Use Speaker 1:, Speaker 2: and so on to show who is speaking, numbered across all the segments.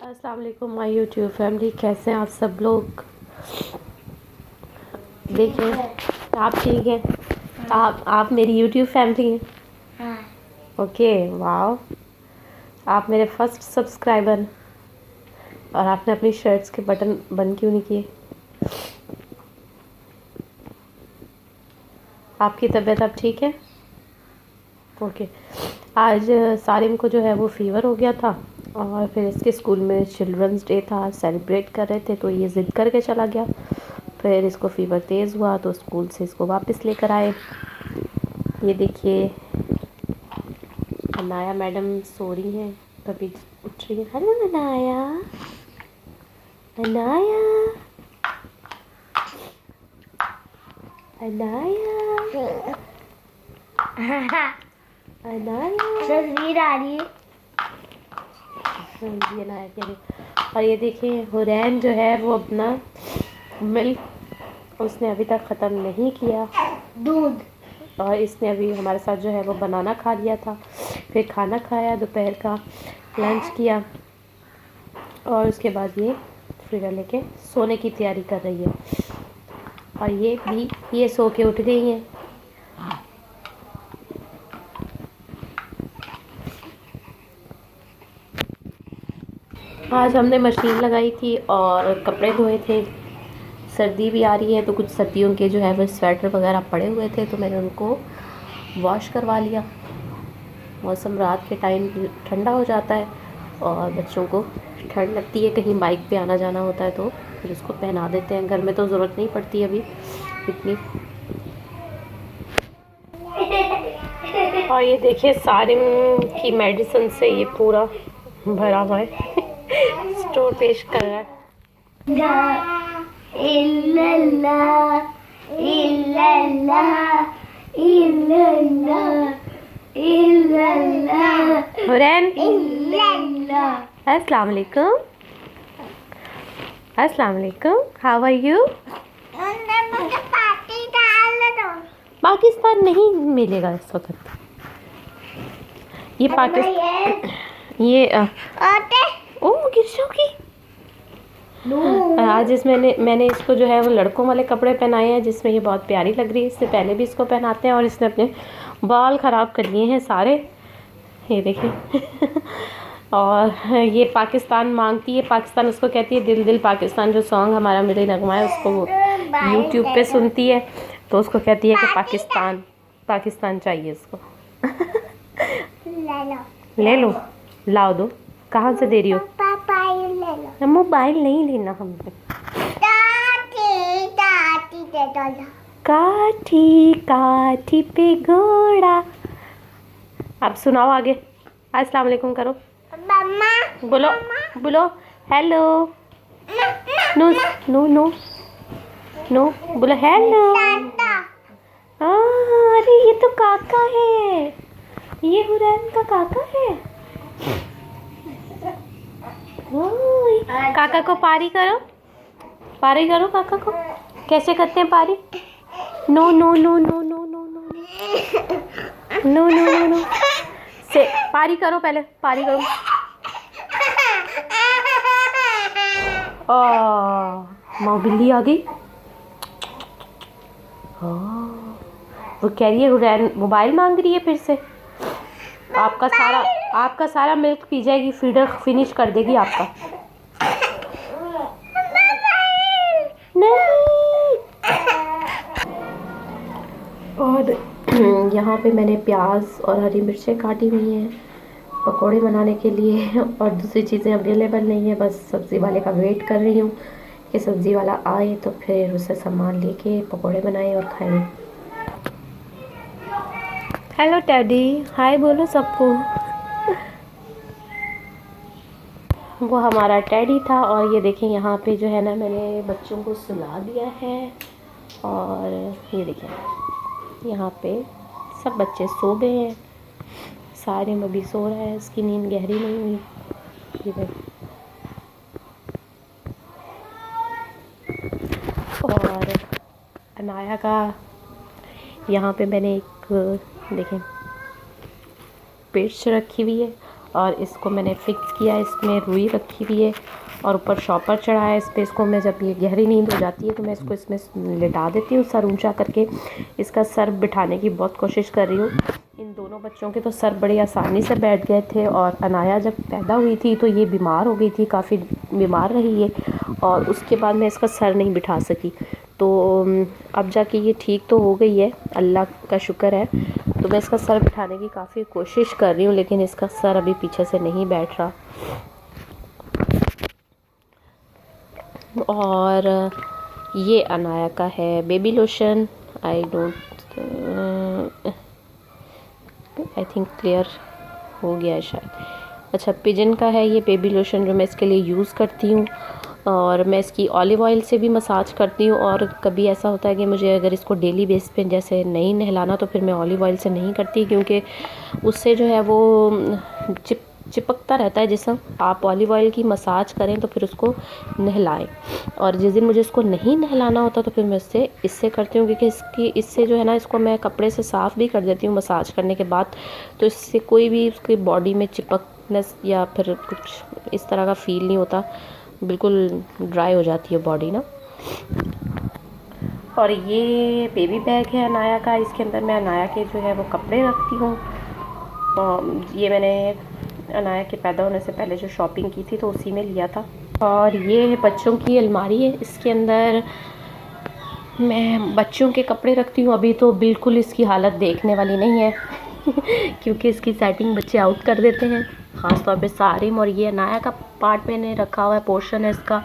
Speaker 1: अस्सलाम वालेकुम my YouTube family, कैसे हैं आप सब लोग। देखिए आप ठीक हैं। आप मेरी यूट्यूब फैमिली हैं।
Speaker 2: हाँ।
Speaker 1: ओके, वाओ, आप मेरे फर्स्ट सब्सक्राइबर। और आपने अपनी शर्ट्स के बटन बंद क्यों नहीं किए। आपकी तबीयत अब ठीक है। ओके, आज सारिम को जो है वो फ़ीवर हो गया था और फिर इसके स्कूल में चिल्ड्रंस डे था, सेलिब्रेट कर रहे थे तो ये ज़िद करके चला गया। फिर इसको फ़ीवर तेज़ हुआ तो स्कूल से इसको वापस लेकर आए। ये देखिए अनाया मैडम सो रही हैं, कभी उठ रही है। हेलो अनाया, अनाया, अनाया, अनाया।
Speaker 2: तस्वीर आ रही है।
Speaker 1: जी अनाया कह रही। और ये देखिए हुरैन जो है वो अपना मिल्क उसने अभी तक ख़त्म नहीं किया।
Speaker 2: दूध।
Speaker 1: और इसने अभी हमारे साथ जो है वो बनाना खा लिया था, फिर खाना खाया, दोपहर का लंच किया और उसके बाद ये फिर लेके सोने की तैयारी कर रही है। और ये सो के उठ गई हैं। आज हमने मशीन लगाई थी और कपड़े धोए थे। सर्दी भी आ रही है तो कुछ सर्दियों के जो है वो स्वेटर वगैरह पड़े हुए थे तो मैंने उनको वॉश करवा लिया। मौसम रात के टाइम ठंडा हो जाता है और बच्चों को ठंड लगती है, कहीं बाइक पे आना जाना होता है तो फिर उसको पहना देते हैं। घर में तो ज़रूरत नहीं पड़ती अभी इतनी। और ये देखिए सारिम की मेडिसिन से ये पूरा भरा हुआ है। स्टोर पेश कर रहा है। हुरैन, अस्सलाम वालेकुम, अस्सलाम वालेकुम, हाउ आर यू। पाकिस्तान नहीं मिलेगा इस वक्त। ये पाकिस्तान ये ओ गिरशो की आज मैंने इसको जो है वो लड़कों वाले कपड़े पहनाए हैं जिसमें ये बहुत प्यारी लग रही है। इससे पहले भी इसको पहनाते हैं और इसने अपने बाल ख़राब कर लिए हैं सारे, ये देखिए। और ये पाकिस्तान मांगती है, पाकिस्तान उसको कहती है। दिल दिल पाकिस्तान जो सॉन्ग हमारा मेरे नगमा है उसको वो यूट्यूब पे सुनती है तो उसको कहती है कि पाकिस्तान पाकिस्तान चाहिए इसको। ले लो, लाओ दो। कहाँ से दे रही हो। मोबाइल नहीं लेना हमने। काठी काठी पे घोड़ा। अब सुनाओ आगे। अस्सलाम वालेकुम करो। बोलो बोलो hello. No no no no, बोलो हेलो। अरे ये तो काका है, ये हुरैन का काका है। काका को पारी करो, पारी करो काका को। कैसे करते हैं पारी। No no no no no no no no no no no से पारी करो, पहले पारी करो। माँ बिल्ली आ गई। वो कह रही है हुरैन मोबाइल मांग रही है फिर से। आपका सारा मिल्क पी जाएगी, फीडर फिनिश कर देगी आपका। नहीं। और यहाँ पे मैंने प्याज और हरी मिर्चें काटी हुई हैं पकोड़े बनाने के लिए और दूसरी चीज़ें अवेलेबल नहीं है। बस सब्ज़ी वाले का वेट कर रही हूँ कि सब्ज़ी वाला आए तो फिर उससे सामान लेके पकोड़े बनाएं और खाएं। हेलो टैडी, हाय बोलो सबको। वो हमारा टैडी था। और ये देखें यहाँ पे जो है ना मैंने बच्चों को सुला दिया है और ये देखें यहाँ पे सब बच्चे सो गए हैं। सारे में भी सो रहा है, इसकी नींद गहरी नहीं हुई। ये देखें। और अनाया का यहाँ पे मैंने एक देखें पिर्च रखी हुई है और इसको मैंने फ़िक्स किया, इसमें रुई रखी हुई है और ऊपर शॉपर चढ़ा है इस पर। इसको मैं जब ये गहरी नींद हो जाती है तो मैं इसको इसमें लिटा देती हूँ सर ऊंचा करके। इसका सर बिठाने की बहुत कोशिश कर रही हूँ। इन दोनों बच्चों के तो सर बड़ी आसानी से बैठ गए थे, और अनाया जब पैदा हुई थी तो ये बीमार हो गई थी, काफ़ी बीमार रही है, और उसके बाद मैं इसका सर नहीं बिठा सकी। तो अब जाके ये ठीक तो हो गई है, अल्लाह का शुक्र है। तो मैं इसका सर बिठाने की काफ़ी कोशिश कर रही हूँ, लेकिन इसका सर अभी पीछे से नहीं बैठ रहा। और ये अनाया का है baby lotion. I think clear हो गया है शायद। अच्छा, पिजन का है ये बेबी लोशन जो मैं इसके लिए यूज़ करती हूँ, और मैं इसकी ऑलिव ऑयल से भी मसाज करती हूँ। और कभी ऐसा होता है कि मुझे अगर इसको डेली बेस पे जैसे नहीं नहलाना तो फिर मैं ऑलिव ऑयल से नहीं करती, क्योंकि उससे जो है वो चिपकता रहता है जिसम। आप ऑलिव ऑयल की मसाज करें तो फिर उसको नहलाएं। और जिस दिन मुझे इसको नहीं नहलाना होता तो फिर मैं इससे करती हूँ, क्योंकि इससे जो है ना, इसको मैं कपड़े से साफ़ भी कर देती हूँ मसाज करने के बाद, तो इससे कोई भी उसकी बॉडी में चिपकनेस या फिर कुछ इस तरह का फ़ील नहीं होता, बिल्कुल ड्राई हो जाती है बॉडी ना। और ये बेबी बैग है अनाया का, इसके अंदर मैं अनाया के जो है वो कपड़े रखती हूँ। ये मैंने अनाया के पैदा होने से पहले जो शॉपिंग की थी तो उसी में लिया था। और ये है बच्चों की अलमारी है, इसके अंदर मैं बच्चों के कपड़े रखती हूँ। अभी तो बिल्कुल इसकी हालत देखने वाली नहीं है क्योंकि इसकी सेटिंग बच्चे आउट कर देते हैं, ख़ास तौर पे सारिम। और ये अनाया का पार्ट मैंने रखा हुआ है, पोर्शन है इसका,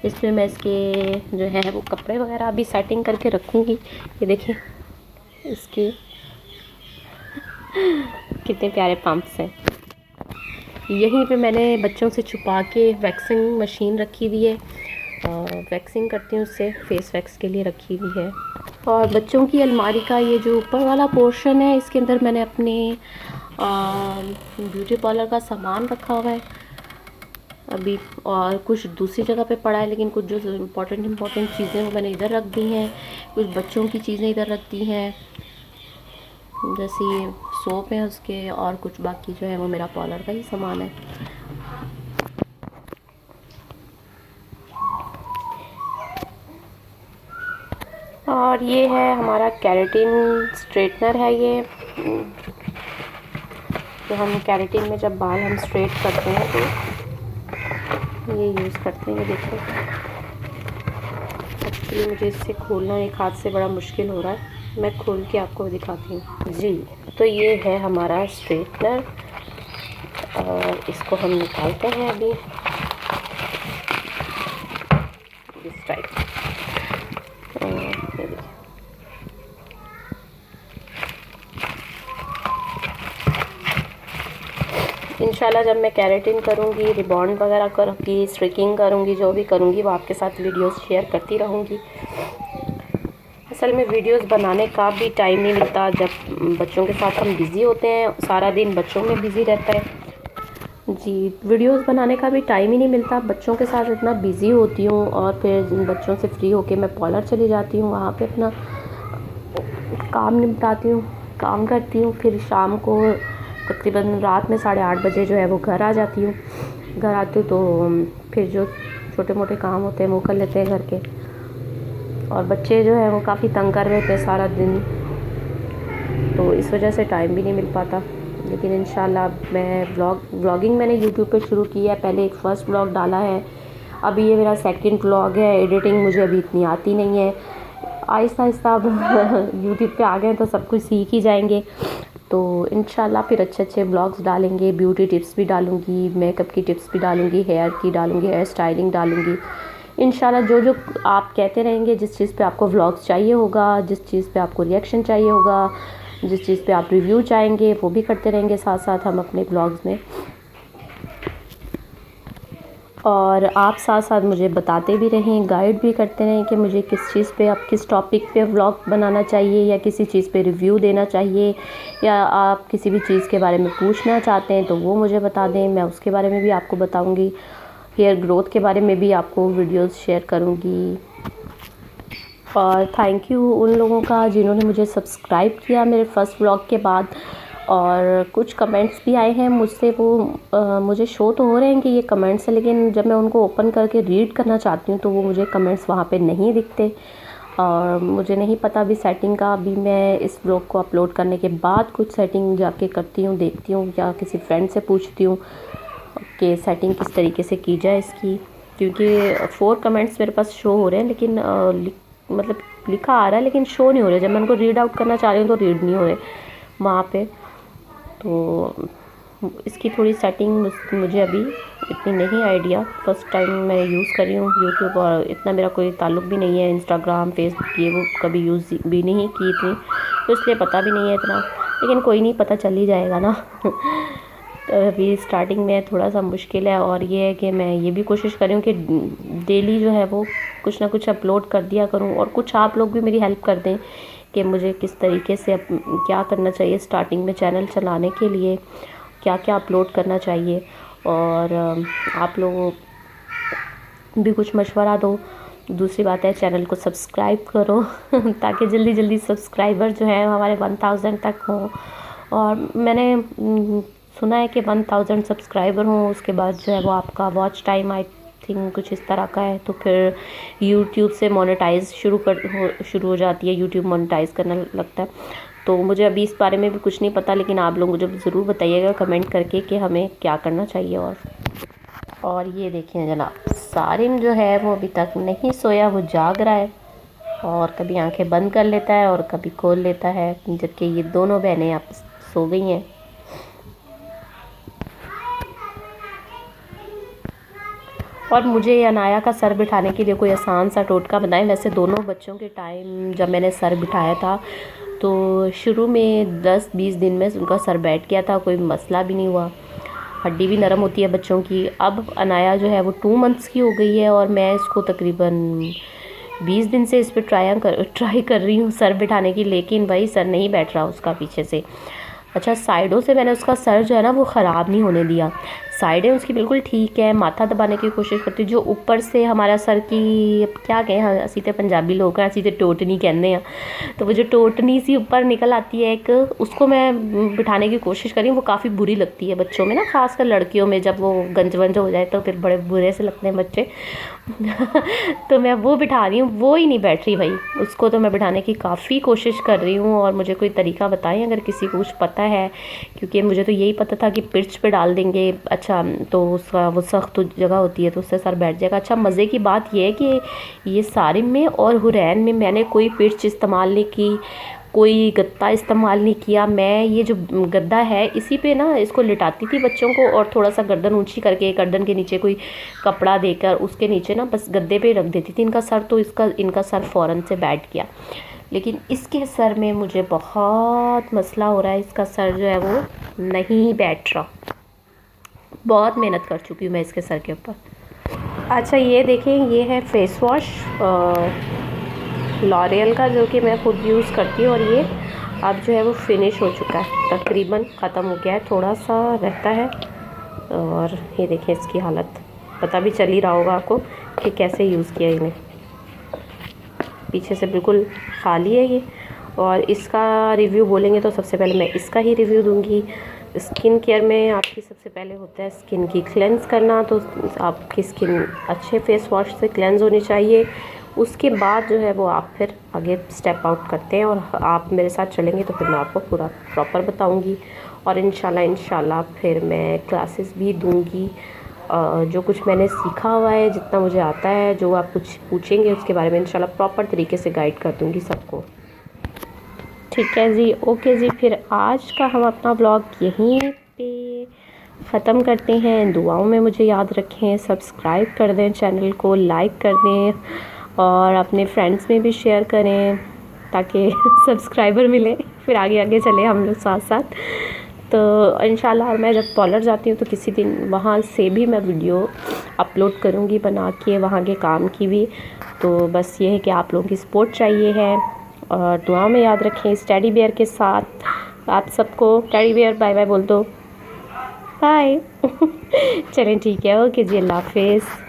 Speaker 1: इसमें मैं इसके जो है वो कपड़े वगैरह अभी सेटिंग करके रखूँगी। ये देखिए इसके कितने प्यारे पंप्स हैं। यहीं पे मैंने बच्चों से छुपा के वैक्सिंग मशीन रखी हुई है, वैक्सिंग करती हूँ उससे, फेस वैक्स के लिए रखी हुई है। और बच्चों की अलमारी का ये जो ऊपर वाला पोर्शन है, इसके अंदर मैंने अपने ब्यूटी पार्लर का सामान रखा हुआ है अभी, और कुछ दूसरी जगह पे पड़ा है, लेकिन कुछ जो इम्पोर्टेंट चीज़ें वो मैंने इधर रख दी हैं। कुछ बच्चों की चीज़ें इधर रख दी हैं, जैसे ये सोप है उसके, और कुछ बाकी जो है वो मेरा पार्लर का ही सामान है। और ये है हमारा केराटिन स्ट्रेटनर है, ये तो हम केराटिन में जब बाल हम स्ट्रेट करते हैं तो ये यूज़ करते हैं। ये देखिए, एक्चुअली मुझे इससे खोलना एक हाथ से बड़ा मुश्किल हो रहा है, मैं खोल के आपको दिखाती हूँ जी। तो ये है हमारा स्ट्रेटनर, और इसको हम निकालते हैं अभी इस टाइप। इंशाल्लाह जब मैं केराटिन करूँगी, रिबॉन्ड वगैरह करूँगी, स्ट्रिकिंग करूँगी, जो भी करूँगी वो आपके साथ वीडियोस शेयर करती रहूँगी। असल में वीडियोस बनाने का भी टाइम नहीं मिलता, जब बच्चों के साथ हम बिज़ी होते हैं, सारा दिन बच्चों में बिज़ी रहता है जी। वीडियोस बनाने का भी टाइम ही नहीं मिलता, बच्चों के साथ इतना बिज़ी होती हूँ। और फिर बच्चों से फ्री होके मैं पार्लर चली जाती हूँ, वहाँ पे अपना काम निपटाती हूँ, काम करती हूँ। फिर शाम को तकरीबन रात में 8:30 बजे जो है वो घर आ जाती हूँ। घर आती हूँ तो फिर जो छोटे मोटे काम होते हैं वो कर लेते हैं घर के। और बच्चे जो है वो काफ़ी तंग कर रहे थे सारा दिन, तो इस वजह से टाइम भी नहीं मिल पाता। लेकिन इंशाल्लाह मैं व्लॉगिंग मैंने यूट्यूब पे शुरू की है। पहले एक फ़र्स्ट व्लॉग डाला है, अभी ये मेरा सेकंड व्लॉग है। एडिटिंग मुझे अभी इतनी आती नहीं है, आहिस्ता आहिस्ता अब यूट्यूब पे आ गए तो सब कुछ सीख ही जाएंगे। तो इंशाल्लाह फिर अच्छे व्लॉग्स डालेंगे, ब्यूटी टिप्स भी डालूँगी, मेकअप की टिप्स भी डालूँगी, हेयर की डालूँगी, हेयर स्टाइलिंग डालूँगी। इंशाल्लाह जो आप कहते रहेंगे, जिस चीज़ पे आपको व्लॉग्स चाहिए होगा, जिस चीज़ पे आपको रिएक्शन चाहिए होगा, जिस चीज़ पे आप रिव्यू चाहेंगे, वो भी करते रहेंगे साथ साथ हम अपने व्लॉग्स में। और आप साथ साथ मुझे बताते भी रहें, गाइड भी करते रहें कि मुझे किस चीज़ पे, आप किस टॉपिक पे व्लॉग बनाना चाहिए, या किसी चीज़ पे रिव्यू देना चाहिए, या आप किसी भी चीज़ के बारे में पूछना चाहते हैं तो वो मुझे बता दें, मैं उसके बारे में भी आपको बताऊंगी। हेयर ग्रोथ के बारे में भी आपको वीडियोस शेयर करूंगी। और थैंक यू उन लोगों का जिन्होंने मुझे सब्सक्राइब किया मेरे फर्स्ट व्लॉग के बाद। और कुछ कमेंट्स भी आए हैं मुझसे, वो मुझे शो तो हो रहे हैं कि ये कमेंट्स हैं, लेकिन जब मैं उनको ओपन करके रीड करना चाहती हूँ तो वो मुझे कमेंट्स वहाँ पे नहीं दिखते। और मुझे नहीं पता अभी सेटिंग का, अभी मैं इस ब्लॉग को अपलोड करने के बाद कुछ सेटिंग जाके करती हूँ, देखती हूँ, या किसी फ्रेंड से पूछती हूँ कि सेटिंग किस तरीके से की जाए इसकी। क्योंकि 4 कमेंट्स मेरे पास शो हो रहे हैं, लेकिन मतलब लिखा आ रहा है लेकिन शो नहीं हो रहे। जब मैं उनको रीड आउट करना चाह रही हूँ तो रीड नहीं हो रहे वहाँ पे। तो इसकी थोड़ी सेटिंग मुझे अभी इतनी नहीं आइडिया, फर्स्ट टाइम मैं यूज़ कर रही हूँ यूट्यूब, और इतना मेरा कोई ताल्लुक भी नहीं है इंस्टाग्राम फेसबुक ये वो कभी यूज़ भी नहीं की थी, तो इसलिए पता भी नहीं है इतना। लेकिन कोई नहीं, पता चल ही जाएगा ना। तो अभी स्टार्टिंग में थोड़ा सा मुश्किल है, और ये है कि मैं ये भी कोशिश कर रही हूँ कि डेली जो है वो कुछ ना कुछ अपलोड कर दिया करूँ, और कुछ आप लोग भी मेरी हेल्प कर दें कि मुझे किस तरीके से क्या करना चाहिए स्टार्टिंग में चैनल चलाने के लिए, क्या क्या अपलोड करना चाहिए। और आप लोग भी कुछ मशवरा दो। दूसरी बात है, चैनल को सब्सक्राइब करो ताकि जल्दी जल्दी सब्सक्राइबर जो है हमारे 1000 तक हों। और मैंने सुना है कि 1000 सब्सक्राइबर हों उसके बाद जो है वो आपका वॉच टाइम आई थिंक कुछ इस तरह का है, तो फिर यूट्यूब से मोनेटाइज शुरू हो जाती है, यूट्यूब मोनेटाइज करना लगता है। तो मुझे अभी इस बारे में भी कुछ नहीं पता, लेकिन आप लोग मुझे ज़रूर बताइएगा कमेंट करके कि हमें क्या करना चाहिए। और ये देखिए जनाब, सारिम जो है वो अभी तक नहीं सोया, वो जाग रहा है, और कभी आंखें बंद कर लेता है और कभी खोल लेता है, जबकि ये दोनों बहनें आप सो गई हैं। और मुझे अनाया का सर बिठाने के लिए कोई आसान सा टोटका बताएं। वैसे दोनों बच्चों के टाइम जब मैंने सर बिठाया था तो शुरू में 10-20 दिन में उनका सर बैठ गया था, कोई मसला भी नहीं हुआ, हड्डी भी नरम होती है बच्चों की। अब अनाया जो है वो 2 मंथ्स की हो गई है, और मैं इसको तकरीबन 20 दिन से इस पर ट्राई कर रही हूँ सर बिठाने की, लेकिन भाई सर नहीं बैठ रहा उसका पीछे से। अच्छा, साइडों से मैंने उसका सर जो है ना वो ख़राब नहीं होने दिया, साइडें उसकी बिल्कुल ठीक है, माथा दबाने की कोशिश करती हूँ। जो ऊपर से हमारा सर की क्या कहें, हाँ सीधे पंजाबी लोग हैं सीधे टोटनी कहते हैं, तो वो जो टोटनी सी ऊपर निकल आती है एक, उसको मैं बिठाने की कोशिश करी। वो काफ़ी बुरी लगती है बच्चों में ना, खासकर लड़कियों में, जब वो गंज वंज हो जाए तो फिर बड़े बुरे से लगते हैं बच्चे। तो मैं वो बिठा रही हूँ, वो ही नहीं बैठ रही भाई, उसको तो मैं बिठाने की काफ़ी कोशिश कर रही हूँ। और मुझे कोई तरीका बताएं अगर किसी को कुछ पता है, क्योंकि मुझे तो यही पता था कि पिर्च पे डाल देंगे, अच्छा तो उसका वो सख्त जगह होती है तो उससे सर बैठ जाएगा। अच्छा, मज़े की बात ये है कि ये सारिम में और हुरैन में मैंने कोई पिर्च इस्तेमाल नहीं की, कोई गद्दा इस्तेमाल नहीं किया। मैं ये जो गद्दा है इसी पे ना इसको लिटाती थी बच्चों को, और थोड़ा सा गर्दन ऊंची करके गर्दन के नीचे कोई कपड़ा देकर उसके नीचे ना बस गद्दे पे रख देती थी इनका सर, तो इनका सर फ़ौरन से बैठ गया। लेकिन इसके सर में मुझे बहुत मसला हो रहा है, इसका सर जो है वो नहीं बैठ रहा। बहुत मेहनत कर चुकी हूँ मैं इसके सर के ऊपर। अच्छा, ये देखें, ये है फेस वॉश लॉरियल का, जो कि मैं खुद यूज़ करती हूँ, और ये अब जो है वो फिनिश हो चुका है, तकरीबन ख़त्म हो गया है, थोड़ा सा रहता है। और ये देखें इसकी हालत, पता भी चल ही रहा होगा आपको कि कैसे यूज़ किया इन्हें। पीछे से बिल्कुल खाली है ये। और इसका रिव्यू बोलेंगे तो सबसे पहले मैं इसका ही रिव्यू दूंगी। स्किन केयर में आपकी सबसे पहले होता है स्किन की क्लेंस करना, तो आपकी स्किन अच्छे फेस वॉश से क्लेंस होनी चाहिए। उसके बाद जो है वो आप फिर आगे स्टेप आउट करते हैं, और आप मेरे साथ चलेंगे तो फिर मैं आपको पूरा प्रॉपर बताऊंगी। और इंशाल्लाह फिर मैं क्लासेस भी दूंगी, जो कुछ मैंने सीखा हुआ है, जितना मुझे आता है, जो आप कुछ पूछेंगे उसके बारे में इंशाल्लाह प्रॉपर तरीके से गाइड कर दूंगी सबको। ठीक है जी, ओके जी, फिर आज का हम अपना ब्लॉग यहीं पे ख़त्म करते हैं। दुआओं में मुझे याद रखें, सब्सक्राइब कर दें चैनल को, लाइक कर दें, और अपने फ्रेंड्स में भी शेयर करें ताकि सब्सक्राइबर मिले, फिर आगे आगे चले हम लोग साथ साथ। तो इंशाल्लाह मैं जब पॉलर जाती हूँ तो किसी दिन वहाँ से भी मैं वीडियो अपलोड करूँगी बना के, वहाँ के काम की भी। तो बस ये है कि आप लोगों की सपोर्ट चाहिए है, और दुआओं में याद रखें। इस टेडी बेयर के साथ आप सबको, टेडी बेयर बाय बाय बोल दो, बाय। चलें ठीक है, ओके जी, अल्लाह हाफिज़।